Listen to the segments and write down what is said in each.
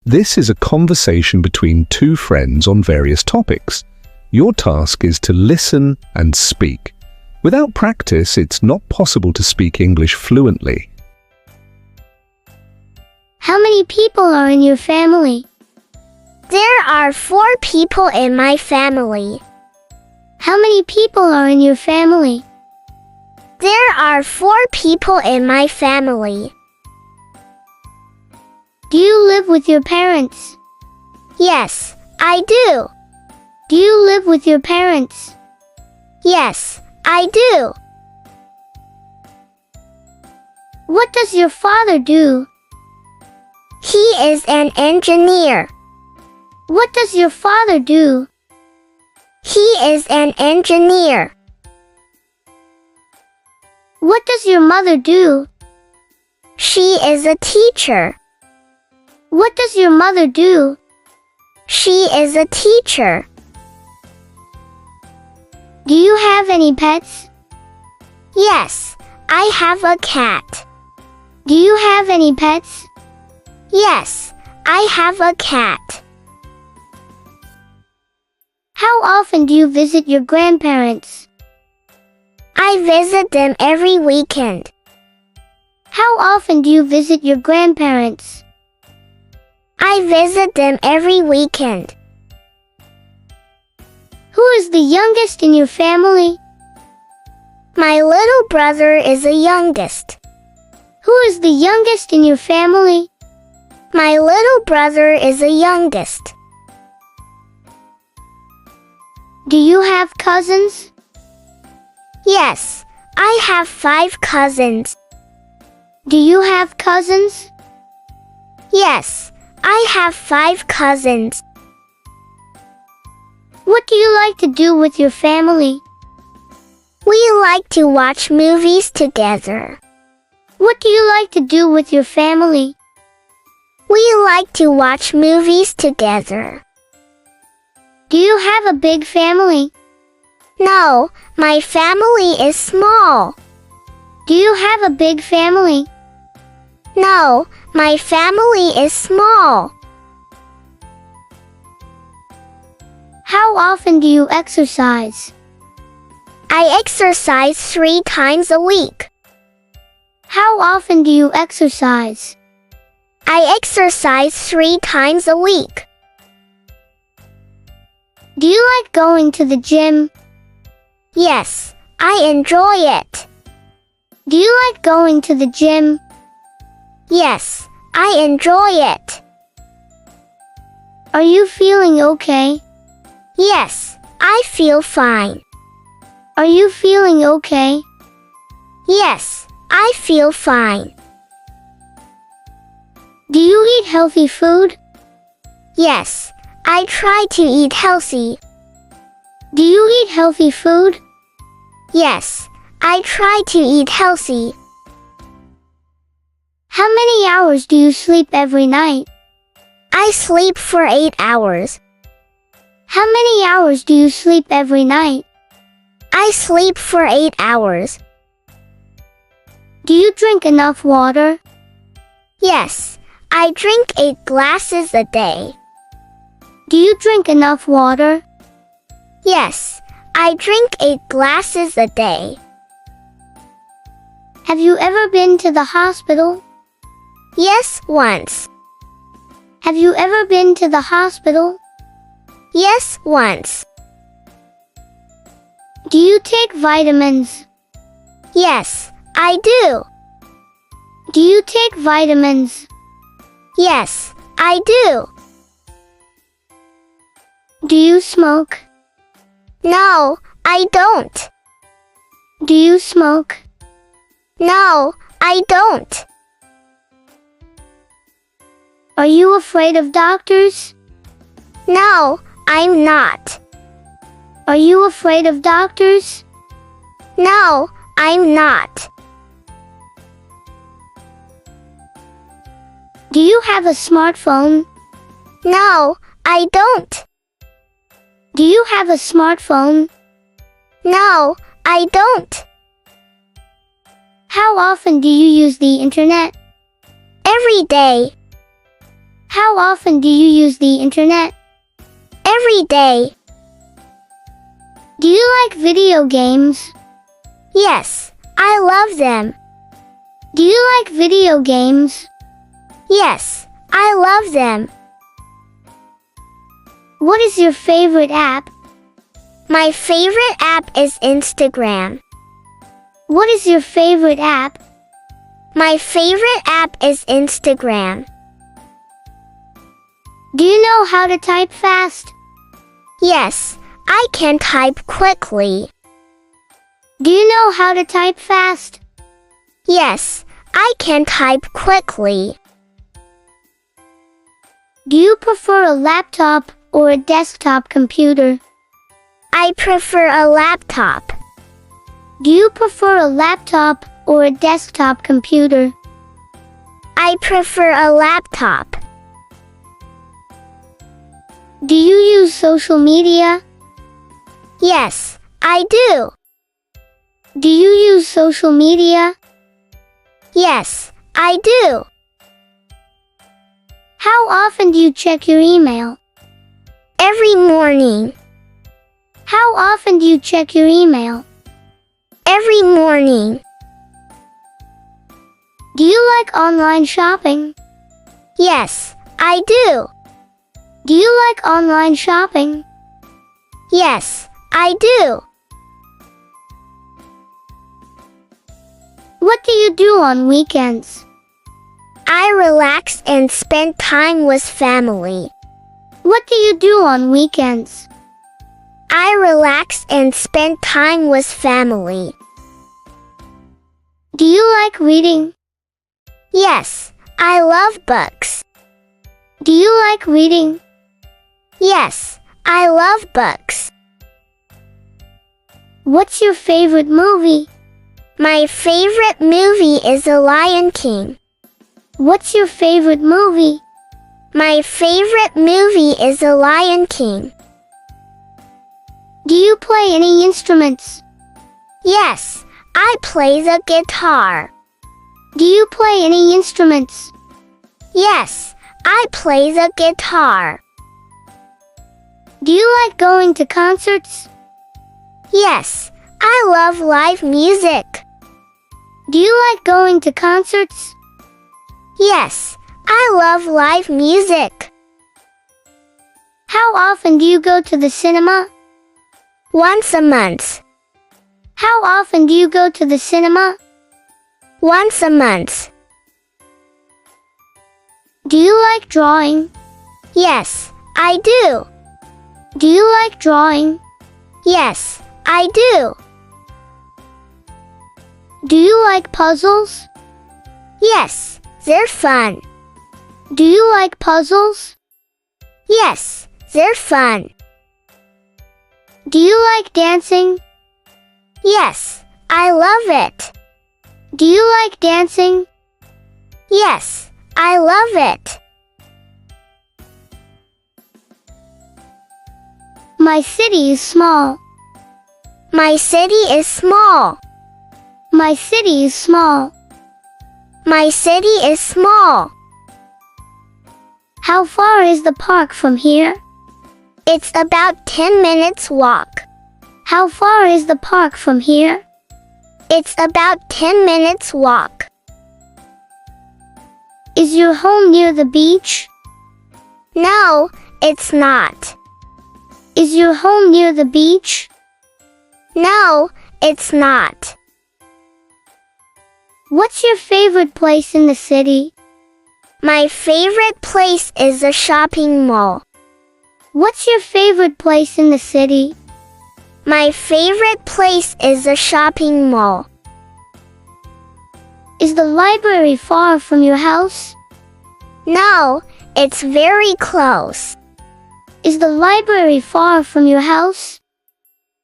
This is a conversation between two friends on various topics. Your task is to listen and speak. Without practice, it's not possible to speak English fluently. How many people are in your family? There are 4 people in my family. How many people are in your family? There are 4 people in my family. Do you live with your parents? Yes, I do. Do you live with your parents? Yes, I do. What does your father do? He is an engineer. What does your father do? He is an engineer. What does your mother do? She is a teacher. What does your mother do? She is a teacher. Do you have any pets? Yes, I have a cat. Do you have any pets? Yes, I have a cat. How often do you visit your grandparents? I visit them every weekend. How often do you visit your grandparents? I visit them every weekend. Who is the youngest in your family? My little brother is the youngest. Who is the youngest in your family? My little brother is the youngest. Do you have cousins? Yes, I have 5 cousins. Do you have cousins? Yes, I have 5 cousins. What do you like to do with your family? We like to watch movies together. What do you like to do with your family? We like to watch movies together. Do you have a big family? No, my family is small. Do you have a big family? No, my family is small. How often do you exercise? I exercise 3 times a week. How often do you exercise? I exercise 3 times a week. Do you like going to the gym? Yes, I enjoy it. Do you like going to the gym? Yes, I enjoy it. Are you feeling okay? Yes, I feel fine. Are you feeling okay? Yes, I feel fine. Do you eat healthy food? Yes, I try to eat healthy. Do you eat healthy food? Yes, I try to eat healthy. How many hours do you sleep every night? I sleep for 8 hours. How many hours do you sleep every night? I sleep for 8 hours. Do you drink enough water? Yes, I drink 8 glasses a day. Do you drink enough water? Yes, I drink 8 glasses a day. Have you ever been to the hospital? Yes, once. Have you ever been to the hospital? Yes, once. Do you take vitamins? Yes, I do. Do you take vitamins? Yes, I do. Do you smoke? No, I don't. Do you smoke? No, I don't. Are you afraid of doctors? No, I'm not. Are you afraid of doctors? No, I'm not. Do you have a smartphone? No, I don't. Do you have a smartphone? No, I don't. How often do you use the internet? Every day. How often do you use the internet? Every day. Do you like video games? Yes, I love them. Do you like video games? Yes, I love them. What is your favorite app? My favorite app is Instagram. What is your favorite app? My favorite app is Instagram. Do you know how to type fast? Yes, I can type quickly. Do you know how to type fast? Yes, I can type quickly. Do you prefer a laptop or a desktop computer? I prefer a laptop. Do you prefer a laptop or a desktop computer? I prefer a laptop. Do you use social media? Yes, I do. Do you use social media? Yes, I do. How often do you check your email? Every morning. How often do you check your email? Every morning. Do you like online shopping? Yes, I do. Do you like online shopping? Yes, I do. What do you do on weekends? I relax and spend time with family. What do you do on weekends? I relax and spend time with family. Do you like reading? Yes, I love books. Do you like reading? Yes, I love books. What's your favorite movie? My favorite movie is The Lion King. What's your favorite movie? My favorite movie is The Lion King. Do you play any instruments? Yes, I play the guitar. Do you play any instruments? Yes, I play the guitar. Do you like going to concerts? Yes, I love live music. Do you like going to concerts? Yes, I love live music. How often do you go to the cinema? Once a month. How often do you go to the cinema? Once a month. Do you like drawing? Yes, I do. Do you like drawing? Yes, I do. Do you like puzzles? Yes, they're fun. Do you like puzzles? Yes, they're fun. Do you like dancing? Yes, I love it. Do you like dancing? Yes, I love it. My city is small. My city is small. My city is small. My city is small. How far is the park from here? It's about 10 minutes walk. How far is the park from here? It's about 10 minutes walk. Is your home near the beach? No, it's not. Is your home near the beach? No, it's not. What's your favorite place in the city? My favorite place is a shopping mall. What's your favorite place in the city? My favorite place is a shopping mall. Is the library far from your house? No, it's very close. Is the library far from your house?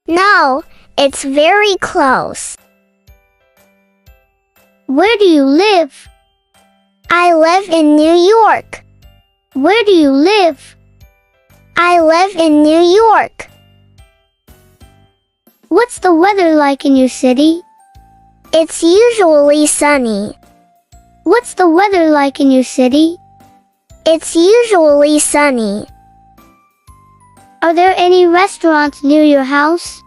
No, it's very close. Where do you live? I live in New York. Where do you live? I live in New York. What's the weather like in your city? It's usually sunny. What's the weather like in your city? It's usually sunny. Are there any restaurants near your house?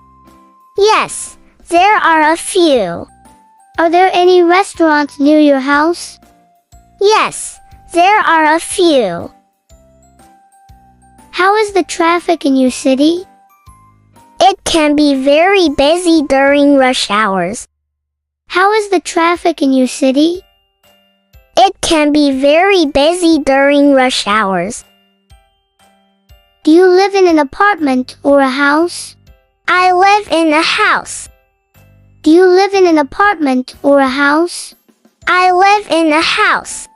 Yes, there are a few. Are there any restaurants near your house? Yes, there are a few. How is the traffic in your city? It can be very busy during rush hours. How is the traffic in your city? It can be very busy during rush hours. Do you live in an apartment or a house? I live in a house. Do you live in an apartment or a house? I live in a house.